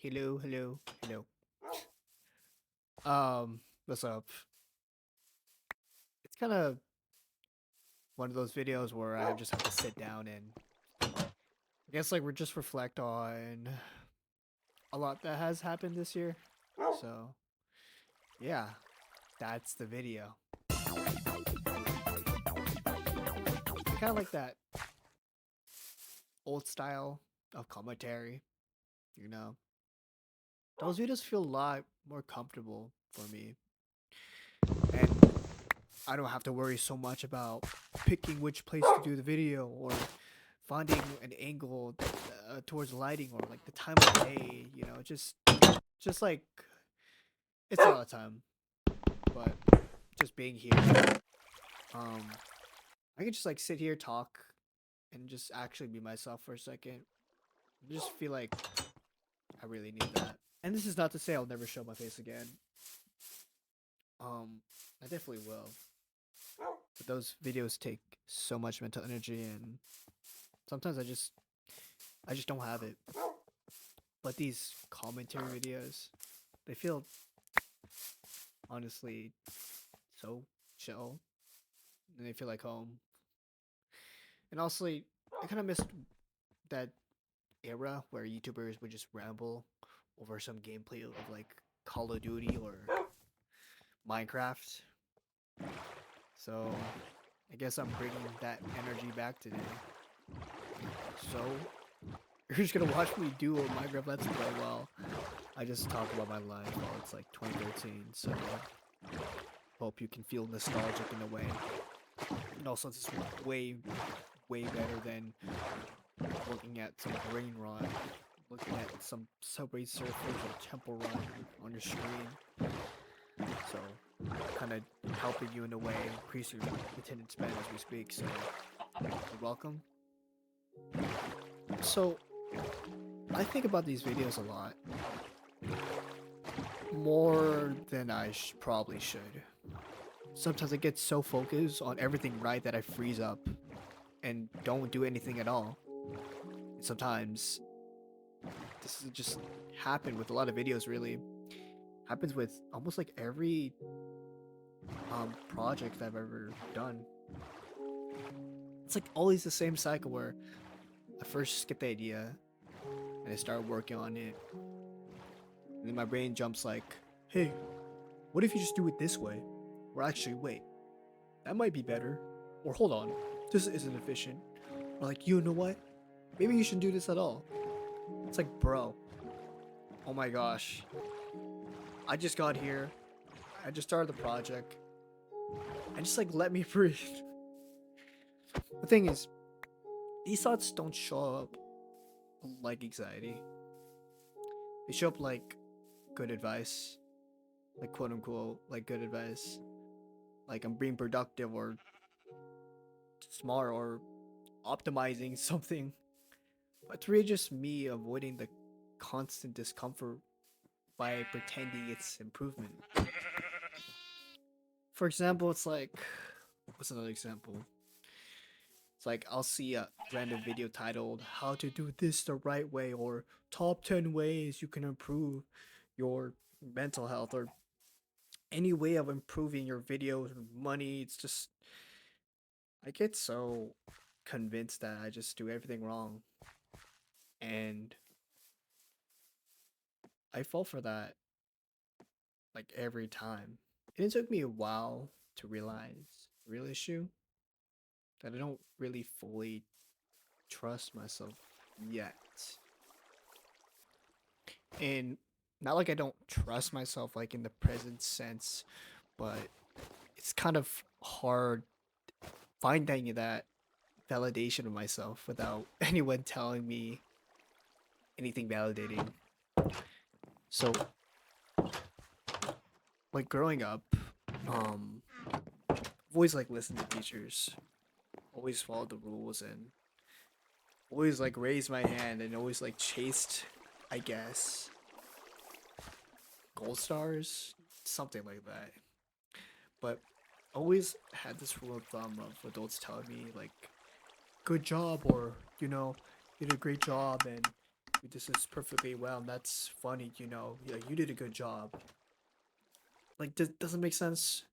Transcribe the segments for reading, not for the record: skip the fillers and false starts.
Hello, hello, hello. What's up? It's kind of one of those videos where I just have to sit down and I guess like we're just reflect on a lot that has happened this year. So yeah, that's the video. I kind of like that old style of commentary. You know, those videos feel a lot more comfortable for me, and I don't have to worry so much about picking which place to do the video or finding an angle towards lighting or like the time of day. Just like it's a lot of time, but just being here, um, I can just like sit here, talk, and just actually be myself for a second. I just feel like I really need that. And this is not to say I'll never show my face again. I definitely will. But those videos take so much mental energy, and sometimes I just don't have it. But these commentary videos, they feel honestly so chill, and they feel like home. And also, I kind of missed that era where YouTubers would just ramble over some gameplay of like Call of Duty or Minecraft. So I guess I'm bringing that energy back today. So you're just gonna watch me do a Minecraft Let's Play while I just talk about my life while it's like 2013. So hope you can feel nostalgic in a way. And also, this is way better than looking at some brain rot, looking at some Subway Surfers or Temple Run on your screen. So, kind of helping you in a way, increase your attendance span as we speak. So, you're welcome. So, I think about these videos a lot, more than I probably should. Sometimes I get so focused on everything right that I freeze up and don't do anything at all. And sometimes this is just happen with a lot of videos. Really happens with almost like every project I've ever done. It's like always the same cycle where I first get the idea and I start working on it, and then my brain jumps like, "Hey, what if you just do it this way?" Or actually, wait, that might be better. Or hold on, this isn't efficient. Or like, you know what? Maybe you shouldn't do this at all. It's like, bro, oh my gosh, I just got here. I just started the project. And just like let me breathe. The thing is, these thoughts don't show up like anxiety. They show up like good advice, like quote unquote, like good advice. Like I'm being productive or smart or optimizing something. But it's really just me avoiding the constant discomfort by pretending it's improvement. For example, it's like, what's another example? It's like I'll see a random video titled "How to do this the right way" or "Top 10 ways you can improve your mental health" or any way of improving your videos or money. It's just I get so convinced that I just do everything wrong, and I fall for that like every time. And it took me a while to realize the real issue that I don't really fully trust myself yet. And not like I don't trust myself like in the present sense, but it's kind of hard finding that validation of myself without anyone telling me anything validating. So like growing up, um I've always like listened to teachers, always followed the rules, and always like raised my hand and always like chased, I guess, gold stars, something like that. But always had this rule of thumb of adults telling me like good job or you did a great job and this is perfectly well, and that's funny, you know. You did a good job. Like, doesn't make sense.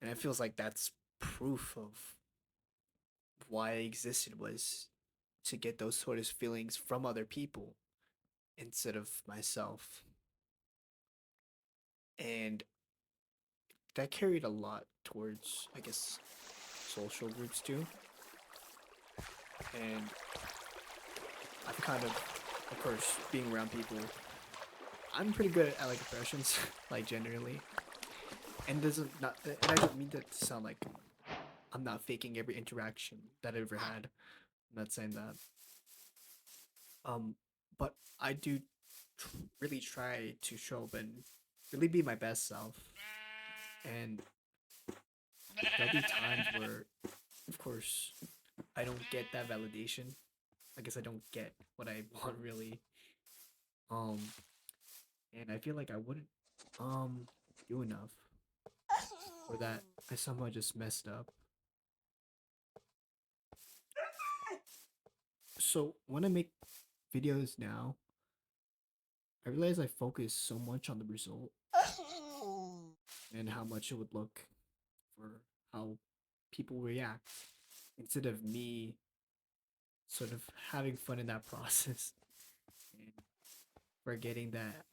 And it feels like that's proof of why I existed, was to get those sort of feelings from other people instead of myself. And that carried a lot towards, I guess, social groups too. And I've kind of course, being around people, I'm pretty good at like impressions, like generally. And doesn't not, and I don't mean that to sound like I'm not faking every interaction that I ever had. I'm not saying that. Um, but I do really try to show up and really be my best self. And there'll be times where, of course, I don't get that validation. I guess I don't get what I want really. Um, and I feel like I wouldn't do enough, or that I somehow just messed up. So when I make videos now, I realize I focus so much on the result and how much it would look, for how people react, instead of me sort of having fun in that process and forgetting that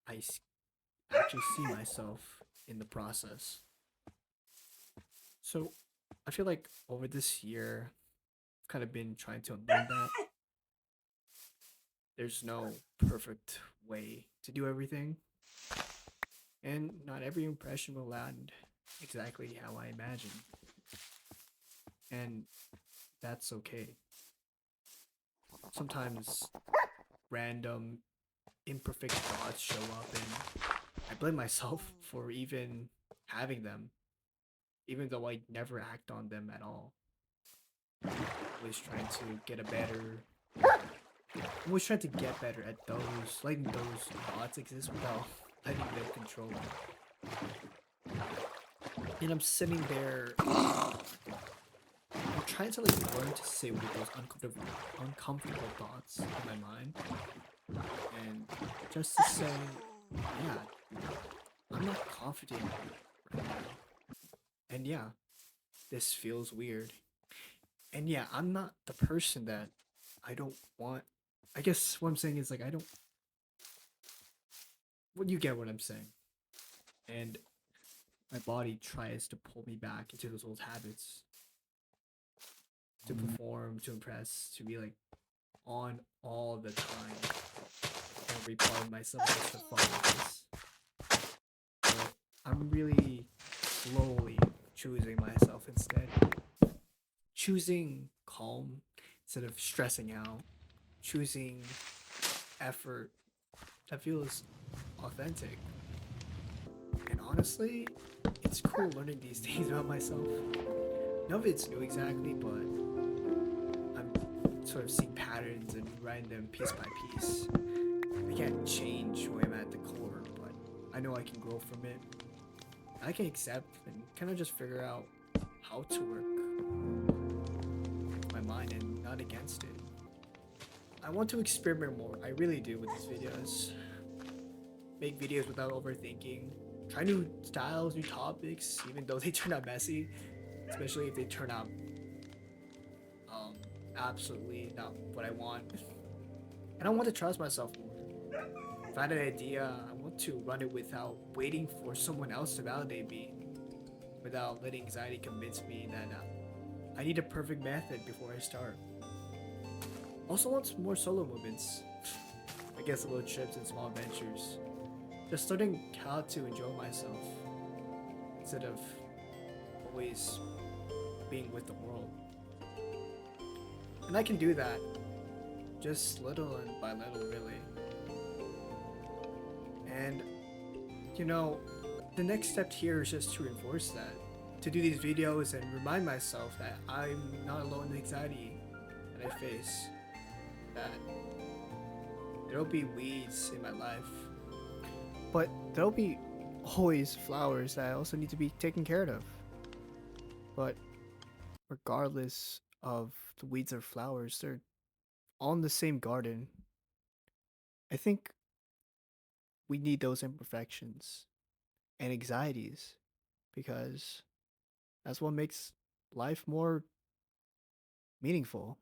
actually see myself in the process. So I feel like over this year, I've kind of been trying to unlearn that. There's no perfect way to do everything, and not every impression will land exactly how I imagine. And that's okay. Sometimes random, imperfect thoughts show up, and I blame myself for even having them, even though I never act on them at all. Always trying to get a better. I'm always trying to get better at those, letting those thoughts exist without letting them control me. And I'm sitting there, I'm trying to like learn to sit with those uncomfortable thoughts in my mind, and just to say, yeah, I'm not confident right now. And yeah, this feels weird. And yeah, I'm not the person that I don't want. I guess what I'm saying is like I don't. Well, you get what I'm saying. And my body tries to pull me back into those old habits, to perform, to impress, to be like on all the time. Every part of myself just to follow this. But I'm really slowly choosing myself instead. Choosing calm instead of stressing out. Choosing effort that feels authentic. And honestly, it's cool learning these things about myself. None of it's new exactly, but I'm sort of seeing patterns and writing them piece by piece. I can't change who I'm at the core, but I know I can grow from it. I can accept and kind of just figure out how to work with my mind and not against it. I want to experiment more. I really do with these videos. Make videos without overthinking. Try new styles, new topics, even though they turn out messy. Especially if they turn out um, absolutely not what I want. And I want to trust myself more. If I had an idea, I want to run it without waiting for someone else to validate me, without letting anxiety convince me that I need a perfect method before I start. Also want more solo moments. I guess little trips and small adventures. Just learning how to enjoy myself instead of always being with the world. And I can do that just little and by little, really. And you know, the next step here is just to reinforce that. To do these videos and remind myself that I'm not alone in the anxiety that I face. That there'll be weeds in my life, but there'll be always flowers that also need to be taken care of. But regardless of the weeds or flowers, they're all in the same garden. I think we need those imperfections and anxieties because that's what makes life more meaningful.